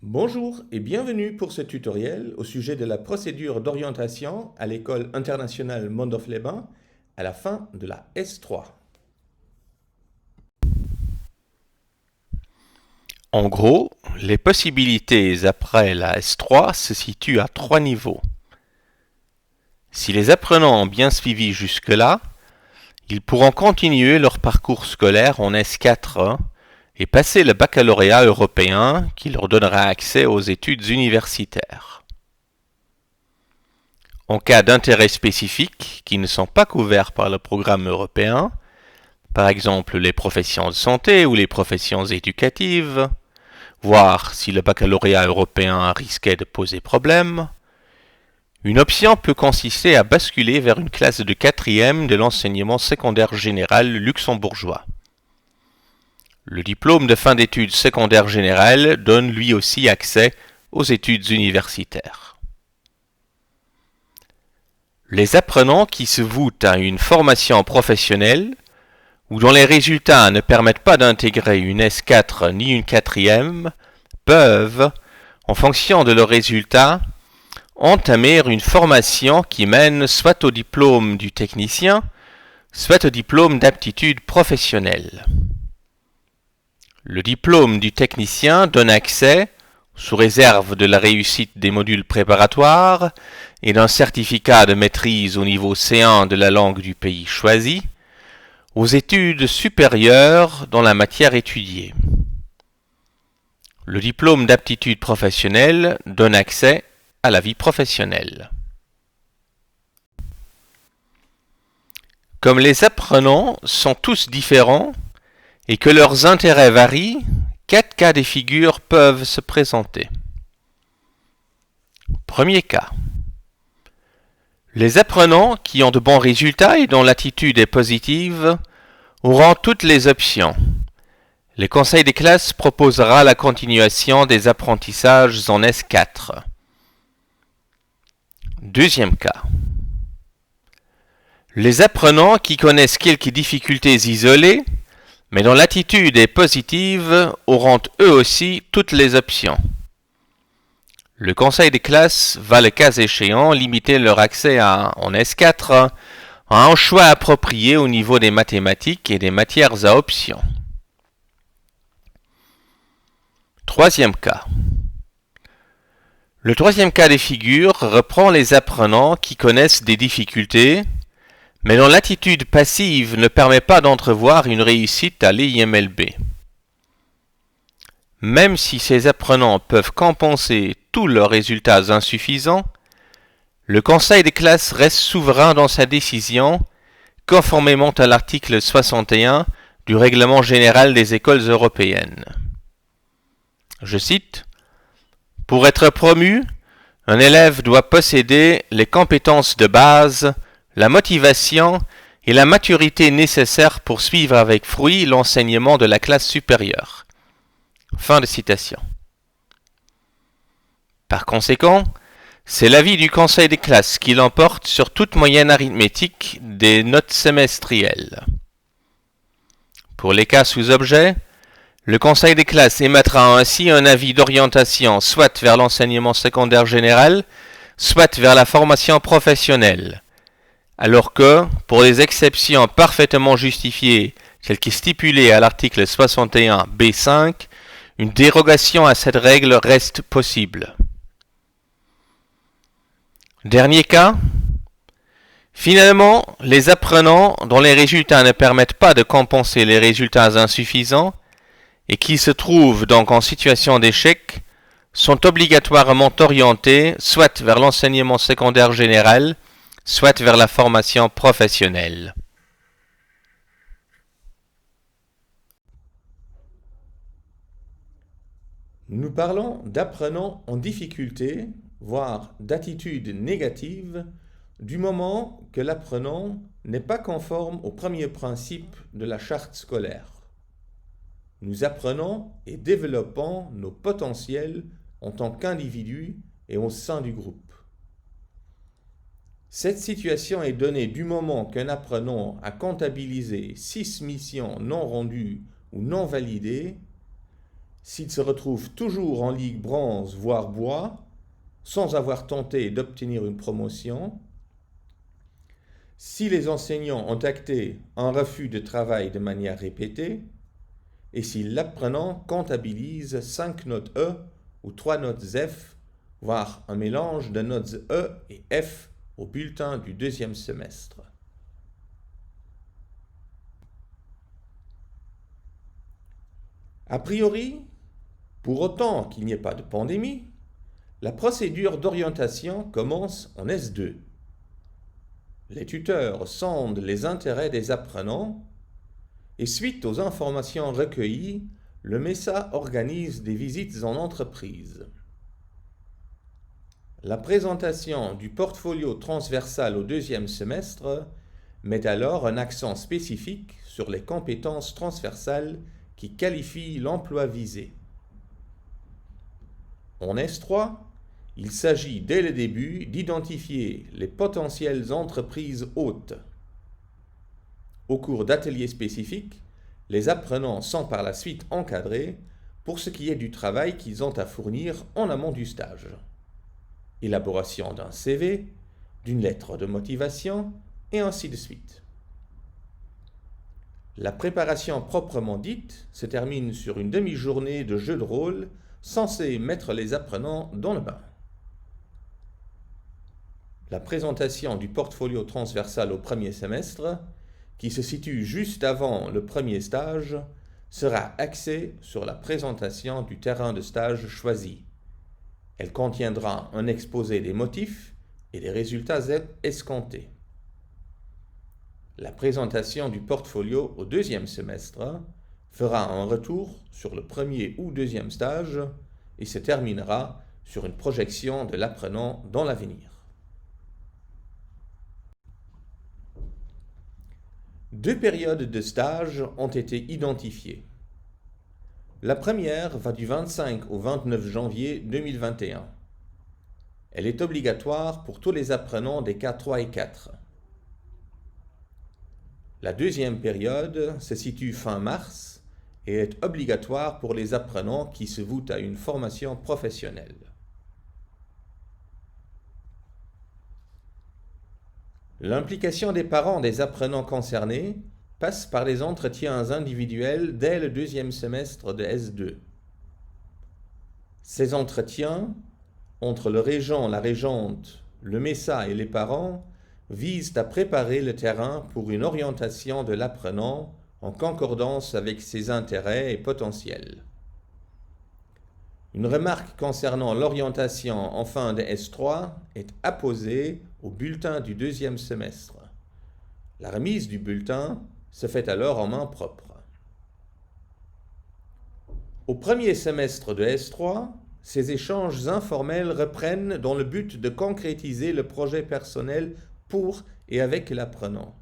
Bonjour et bienvenue pour ce tutoriel au sujet de la procédure d'orientation à l'École internationale Mondorf-les-Bains à la fin de la S3. En gros, les possibilités après la S3 se situent à 3 niveaux. Si les apprenants ont bien suivi jusque-là, ils pourront continuer leur parcours scolaire en S4 et passer le baccalauréat européen qui leur donnera accès aux études universitaires. En cas d'intérêts spécifiques qui ne sont pas couverts par le programme européen, par exemple les professions de santé ou les professions éducatives, voir si le baccalauréat européen risquait de poser problème, une option peut consister à basculer vers une classe de 4e de l'enseignement secondaire général luxembourgeois. Le diplôme de fin d'études secondaires générales donne lui aussi accès aux études universitaires. Les apprenants qui se vouent à une formation professionnelle ou dont les résultats ne permettent pas d'intégrer une S4 ni une 4e peuvent, en fonction de leurs résultats, entamer une formation qui mène soit au diplôme du technicien, soit au diplôme d'aptitude professionnelle. Le diplôme du technicien donne accès, sous réserve de la réussite des modules préparatoires et d'un certificat de maîtrise au niveau C1 de la langue du pays choisi, aux études supérieures dans la matière étudiée. Le diplôme d'aptitude professionnelle donne accès à la vie professionnelle. Comme les apprenants sont tous différents et que leurs intérêts varient, 4 cas de figure peuvent se présenter. Premier cas. Les apprenants qui ont de bons résultats et dont l'attitude est positive auront toutes les options. Le conseil des classes proposera la continuation des apprentissages en S4. Deuxième cas. Les apprenants qui connaissent quelques difficultés isolées, mais dont l'attitude est positive, auront eux aussi toutes les options. Le conseil des classes va, le cas échéant, limiter leur accès en S4 à un choix approprié au niveau des mathématiques et des matières à option. Troisième cas. Le troisième cas de figure reprend les apprenants qui connaissent des difficultés, mais dont l'attitude passive ne permet pas d'entrevoir une réussite à l'IMLB. Même si ces apprenants peuvent compenser tous leurs résultats insuffisants, le conseil des classes reste souverain dans sa décision, conformément à l'article 61 du Règlement général des écoles européennes. Je cite : « Pour être promu, un élève doit posséder les compétences de base, la motivation et la maturité nécessaires pour suivre avec fruit l'enseignement de la classe supérieure. » Fin de citation. Par conséquent, c'est l'avis du conseil des classes qui l'emporte sur toute moyenne arithmétique des notes semestrielles. Pour les cas sous objet, le conseil des classes émettra ainsi un avis d'orientation soit vers l'enseignement secondaire général, soit vers la formation professionnelle, alors que, pour des exceptions parfaitement justifiées, telles que stipulées à l'article 61 B5, une dérogation à cette règle reste possible. Dernier cas. Finalement, les apprenants dont les résultats ne permettent pas de compenser les résultats insuffisants et qui se trouvent donc en situation d'échec sont obligatoirement orientés soit vers l'enseignement secondaire général, soit vers la formation professionnelle. Nous parlons d'apprenants en difficulté, voire d'attitude négative, du moment que l'apprenant n'est pas conforme aux premiers principes de la charte scolaire. Nous apprenons et développons nos potentiels en tant qu'individus et au sein du groupe. Cette situation est donnée du moment qu'un apprenant a comptabilisé 6 missions non rendues ou non validées, s'ils se retrouvent toujours en ligue bronze voire bois, sans avoir tenté d'obtenir une promotion, si les enseignants ont acté un refus de travail de manière répétée, et si l'apprenant comptabilise 5 notes E ou 3 notes F, voire un mélange de notes E et F au bulletin du deuxième semestre. A priori, pour autant qu'il n'y ait pas de pandémie, la procédure d'orientation commence en S2. Les tuteurs sondent les intérêts des apprenants et suite aux informations recueillies, le MESA organise des visites en entreprise. La présentation du portfolio transversal au deuxième semestre met alors un accent spécifique sur les compétences transversales qui qualifient l'emploi visé. En S3, il s'agit dès le début d'identifier les potentielles entreprises hôtes. Au cours d'ateliers spécifiques, les apprenants sont par la suite encadrés pour ce qui est du travail qu'ils ont à fournir en amont du stage. Élaboration d'un CV, d'une lettre de motivation, et ainsi de suite. La préparation proprement dite se termine sur une demi-journée de jeu de rôle censée mettre les apprenants dans le bain. La présentation du portfolio transversal au premier semestre, qui se situe juste avant le premier stage, sera axée sur la présentation du terrain de stage choisi. Elle contiendra un exposé des motifs et des résultats escomptés. La présentation du portfolio au deuxième semestre fera un retour sur le premier ou deuxième stage et se terminera sur une projection de l'apprenant dans l'avenir. Deux périodes de stage ont été identifiées. La première va du 25 au 29 janvier 2021. Elle est obligatoire pour tous les apprenants des K3 et 4. La deuxième période se situe fin mars et est obligatoire pour les apprenants qui se vouent à une formation professionnelle. L'implication des parents des apprenants concernés passe par les entretiens individuels dès le deuxième semestre de S2. Ces entretiens, entre le régent, la régente, le MESA et les parents, visent à préparer le terrain pour une orientation de l'apprenant en concordance avec ses intérêts et potentiels. Une remarque concernant l'orientation en fin de S3 est apposée au bulletin du deuxième semestre. La remise du bulletin se fait alors en main propre. Au premier semestre de S3, ces échanges informels reprennent dans le but de concrétiser le projet personnel pour et avec l'apprenant.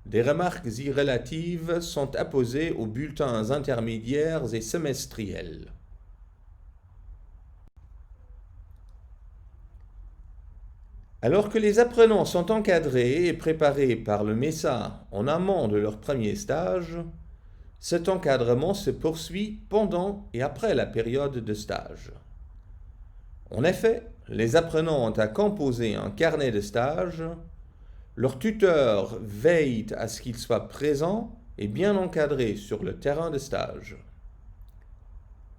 Des remarques irrelatives sont apposées aux bulletins intermédiaires et semestriels. Alors que les apprenants sont encadrés et préparés par le MESA en amont de leur premier stage, cet encadrement se poursuit pendant et après la période de stage. En effet, les apprenants ont à composer un carnet de stage, leur tuteur veille à ce qu'il soit présent et bien encadré sur le terrain de stage.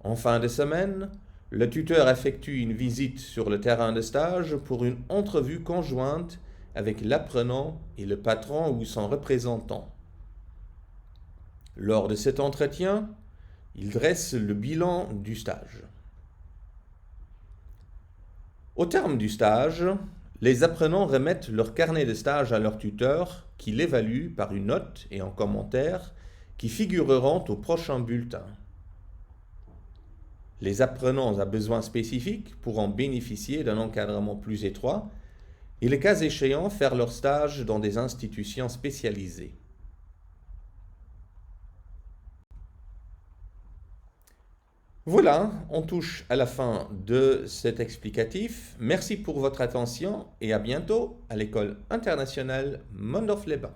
En fin de semaine, le tuteur effectue une visite sur le terrain de stage pour une entrevue conjointe avec l'apprenant et le patron ou son représentant. Lors de cet entretien, il dresse le bilan du stage. Au terme du stage, les apprenants remettent leur carnet de stage à leur tuteur qui l'évalue par une note et un commentaire qui figureront au prochain bulletin. Les apprenants à besoins spécifiques pourront bénéficier d'un encadrement plus étroit et, le cas échéant, faire leur stage dans des institutions spécialisées. Voilà, on touche à la fin de cet explicatif. Merci pour votre attention et à bientôt à l'École internationale Mondorf-les-Bains.